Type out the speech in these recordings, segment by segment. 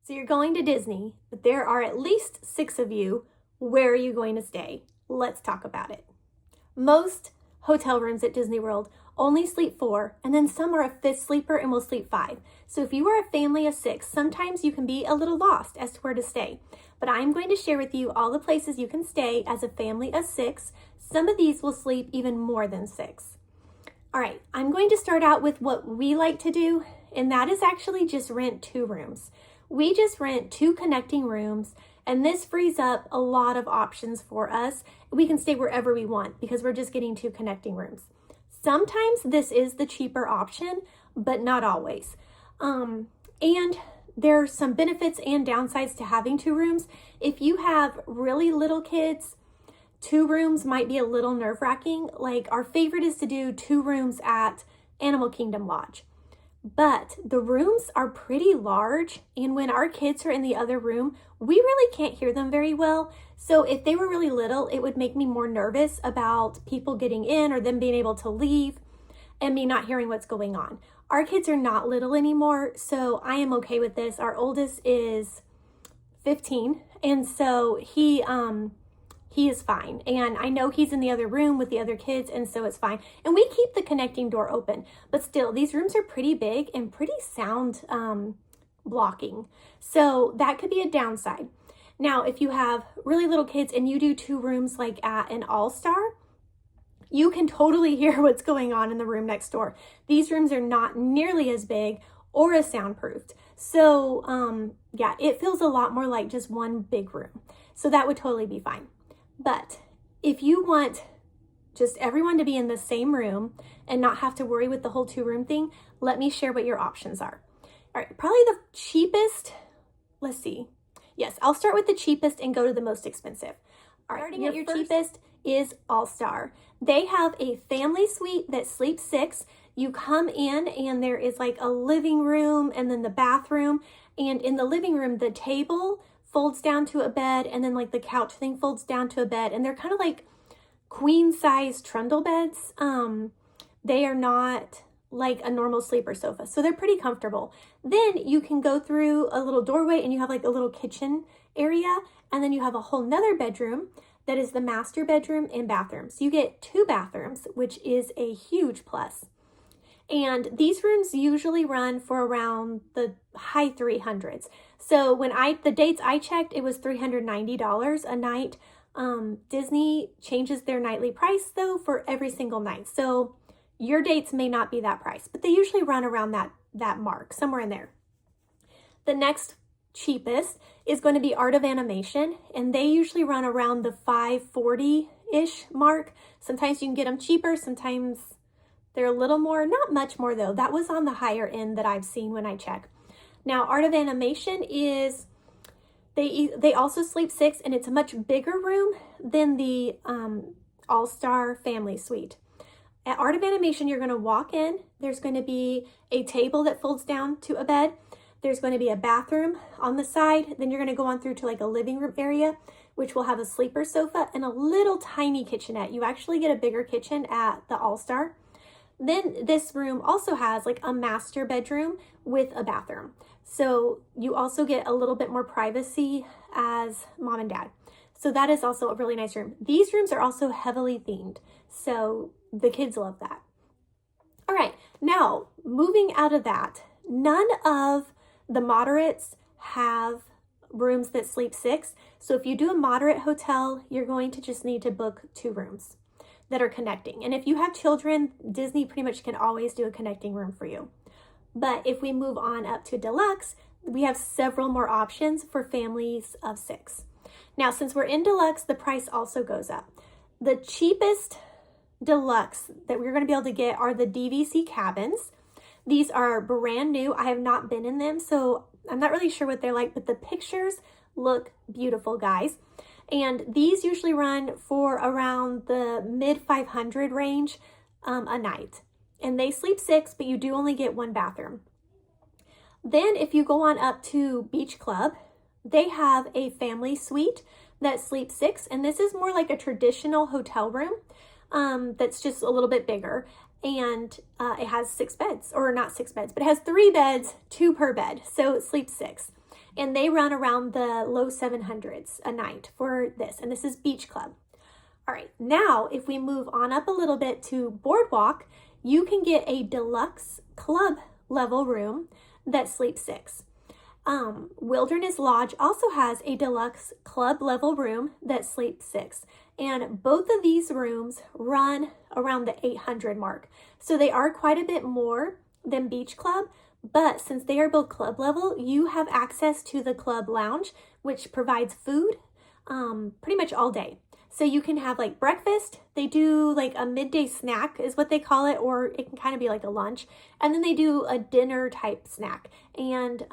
So you're going to Disney, but there are at least 6 of you. Where are you going to stay? Let's talk about it. Most hotel rooms at Disney World only sleep 4, and then some are a 5th sleeper and will sleep 5. So if you are a family of 6, sometimes you can be a little lost as to where to stay. But I'm going to share with you all the places you can stay as a family of 6. Some of these will sleep even more than 6. All right, I'm going to start out with what we like to do, and that is actually just rent 2 rooms. We just rent 2 connecting rooms, and this frees up a lot of options for us. We can stay wherever we want because we're just getting 2 connecting rooms. Sometimes this is the cheaper option, but not always. And there's some benefits and downsides to having 2 rooms. If you have really little kids, 2 rooms might be a little nerve-wracking. Like, our favorite is to do 2 rooms at Animal Kingdom Lodge. But the rooms are pretty large, and when our kids are in the other room, we really can't hear them very well. So if they were really little, it would make me more nervous about people getting in or them being able to leave and me not hearing what's going on. Our kids are not little anymore, so I am okay with this. Our oldest is 15, and so he is fine. And I know he's in the other room with the other kids, and so it's fine. And we keep the connecting door open, but still, these rooms are pretty big and pretty sound blocking. So that could be a downside. Now, if you have really little kids and you do 2 rooms like at an All-Star, you can totally hear what's going on in the room next door. These rooms are not nearly as big or as soundproofed. So yeah, it feels a lot more like just one big room. So that would totally be fine. But if you want just everyone to be in the same room and not have to worry with the whole 2-room thing, let me share what your options are. All right, probably the cheapest, let's see. Yes, I'll start with the cheapest and go to the most expensive. All right, starting at your cheapest is All-Star. They have a family suite that sleeps 6. You come in and there is like a living room and then the bathroom. And in the living room, the table folds down to a bed, and then like the couch thing folds down to a bed, and they're kind of like queen size trundle beds. They are not like a normal sleeper sofa, so they're pretty comfortable. Then you can go through a little doorway and you have like a little kitchen area, and then you have a whole nother bedroom that is the master bedroom and bathroom. So you get 2 bathrooms, which is a huge plus. And these rooms usually run for around the high 300s. So when the dates I checked, it was $390 a night. Disney changes their nightly price though for every single night. So your dates may not be that price, but they usually run around that mark, somewhere in there. The next cheapest is going to be Art of Animation, and they usually run around the $540-ish mark. Sometimes you can get them cheaper, sometimes they're a little more, not much more though. That was on the higher end that I've seen when I check. Now, Art of Animation is, they also sleep 6, and it's a much bigger room than the All-Star Family Suite. At Art of Animation, you're going to walk in. There's going to be a table that folds down to a bed. There's going to be a bathroom on the side. Then you're going to go on through to like a living room area, which will have a sleeper sofa and a little tiny kitchenette. You actually get a bigger kitchen at the All-Star. Then this room also has like a master bedroom with a bathroom. So you also get a little bit more privacy as mom and dad. So that is also a really nice room. These rooms are also heavily themed, so the kids love that. All right, now moving out of that, none of the moderates have rooms that sleep 6. So if you do a moderate hotel, you're going to just need to book 2 rooms that are connecting. And if you have children, Disney pretty much can always do a connecting room for you. But if we move on up to Deluxe, we have several more options for families of 6. Now, since we're in Deluxe, the price also goes up. The cheapest Deluxe that we're going to be able to get are the DVC cabins. These are brand new. I have not been in them, so I'm not really sure what they're like, but the pictures look beautiful, guys. And these usually run for around the mid 500 range a night. And they sleep 6, but you do only get 1 bathroom. Then if you go on up to Beach Club, they have a family suite that sleeps 6, and this is more like a traditional hotel room that's just a little bit bigger. And it has 6 beds, or not 6 beds, but it has 3 beds, 2 per bed, so it sleeps 6. and they run around the low 700s a night for this, and this is Beach Club. All right, now if we move on up a little bit to Boardwalk, you can get a deluxe club level room that sleeps 6. Wilderness Lodge also has a deluxe club level room that sleeps 6. And both of these rooms run around the 800 mark. So they are quite a bit more than Beach Club, but since they are both club level, you have access to the club lounge, which provides food pretty much all day. So you can have like breakfast. They do like a midday snack is what they call it, or it can kind of be like a lunch. And then they do a dinner type snack. And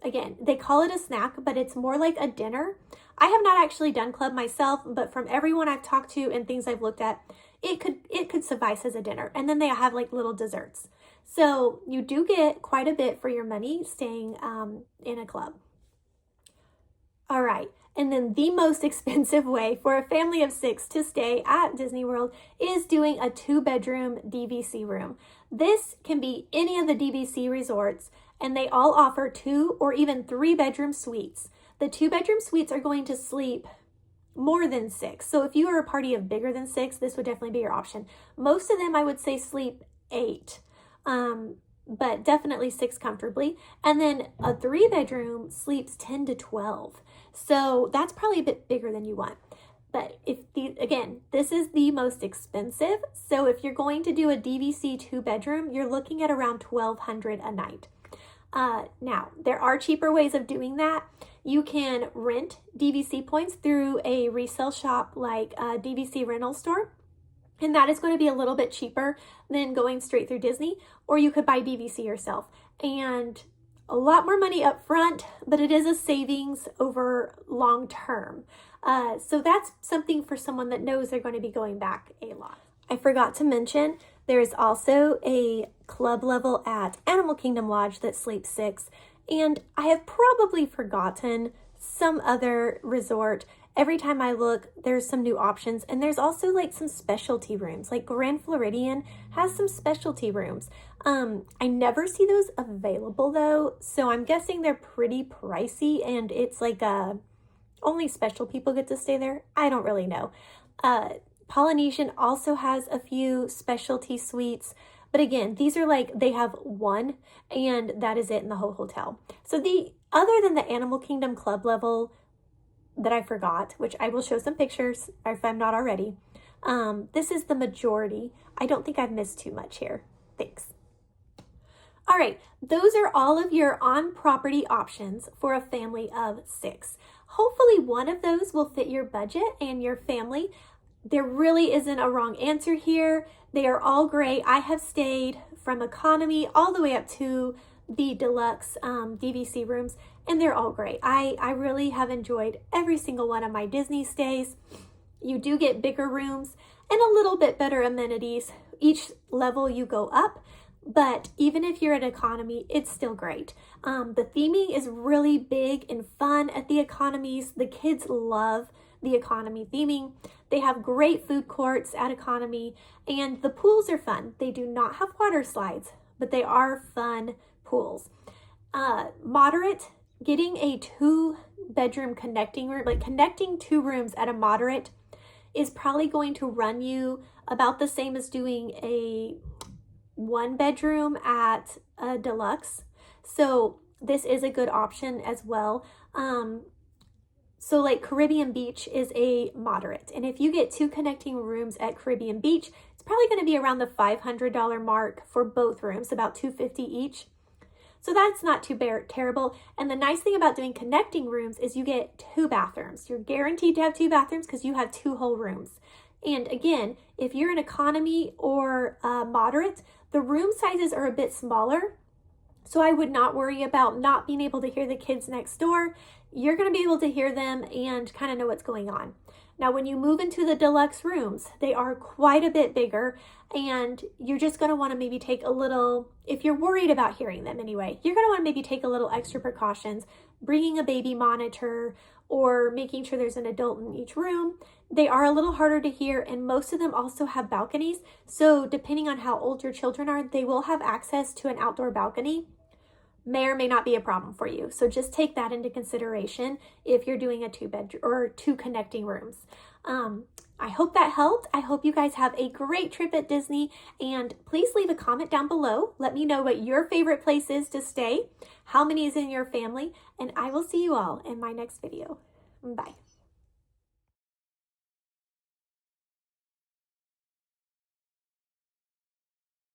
again, they call it a snack, but it's more like a dinner. I have not actually done club myself, but from everyone I've talked to and things I've looked at, it could suffice as a dinner. And then they have like little desserts. So you do get quite a bit for your money staying in a club. All right. And then the most expensive way for a family of 6 to stay at Disney World is doing a 2-bedroom DVC room. This can be any of the DVC resorts, and they all offer 2 or even 3-bedroom suites. The 2-bedroom suites are going to sleep more than 6. So if you are a party of bigger than 6, this would definitely be your option. Most of them, I would say, sleep 8. But definitely 6 comfortably. And then a 3-bedroom sleeps 10 to 12. So that's probably a bit bigger than you want. But again, this is the most expensive. So if you're going to do a DVC 2-bedroom, you're looking at around $1,200 a night. Now, there are cheaper ways of doing that. You can rent DVC points through a resale shop like a DVC rental store. And that is going to be a little bit cheaper than going straight through Disney, or you could buy DVC yourself. And a lot more money up front, but it is a savings over long term. So that's something for someone that knows they're going to be going back a lot. I forgot to mention, there is also a club level at Animal Kingdom Lodge that sleeps 6. And I have probably forgotten some other resort. Every time I look, there's some new options, and there's also like some specialty rooms. Like Grand Floridian has some specialty rooms. I never see those available though, so I'm guessing they're pretty pricey, and it's like only special people get to stay there. I don't really know. Polynesian also has a few specialty suites, but again, these are like, they have one, and that is it in the whole hotel. So other than the Animal Kingdom club level that I forgot, which I will show some pictures if I'm not already. This is the majority. I don't think I've missed too much here. Thanks. All right, those are all of your on-property options for a family of 6. Hopefully one of those will fit your budget and your family. There really isn't a wrong answer here. They are all great. I have stayed from economy all the way up to the deluxe DVC rooms, and they're all great. I really have enjoyed every single one of my Disney stays. You do get bigger rooms and a little bit better amenities. Each level you go up, but even if you're at economy, it's still great. The theming is really big and fun at the economies. The kids love the economy theming. They have great food courts at economy, and the pools are fun. They do not have water slides, but they are fun pools. Moderate, getting a 2-bedroom connecting room, like connecting 2 rooms at a moderate, is probably going to run you about the same as doing a 1-bedroom at a deluxe. So this is a good option as well. So like Caribbean Beach is a moderate, and if you get 2 connecting rooms at Caribbean Beach, it's probably going to be around the $500 mark for both rooms, about $250 each. So that's not too terrible. And the nice thing about doing connecting rooms is you get 2 bathrooms. You're guaranteed to have 2 bathrooms because you have 2 whole rooms. And again, if you're an economy or moderate, the room sizes are a bit smaller. So I would not worry about not being able to hear the kids next door. You're going to be able to hear them and kind of know what's going on. Now, when you move into the deluxe rooms, they are quite a bit bigger, and you're just going to want to maybe take a little, if you're worried about hearing them anyway, you're going to want to maybe take a little extra precautions, bringing a baby monitor or making sure there's an adult in each room. They are a little harder to hear, and most of them also have balconies. So depending on how old your children are, they will have access to an outdoor balcony. may or may not be a problem for you. So just take that into consideration if you're doing a 2-bedroom or 2 connecting rooms. I hope that helped. I hope you guys have a great trip at Disney, and please leave a comment down below. Let me know what your favorite place is to stay, how many is in your family, and I will see you all in my next video. Bye.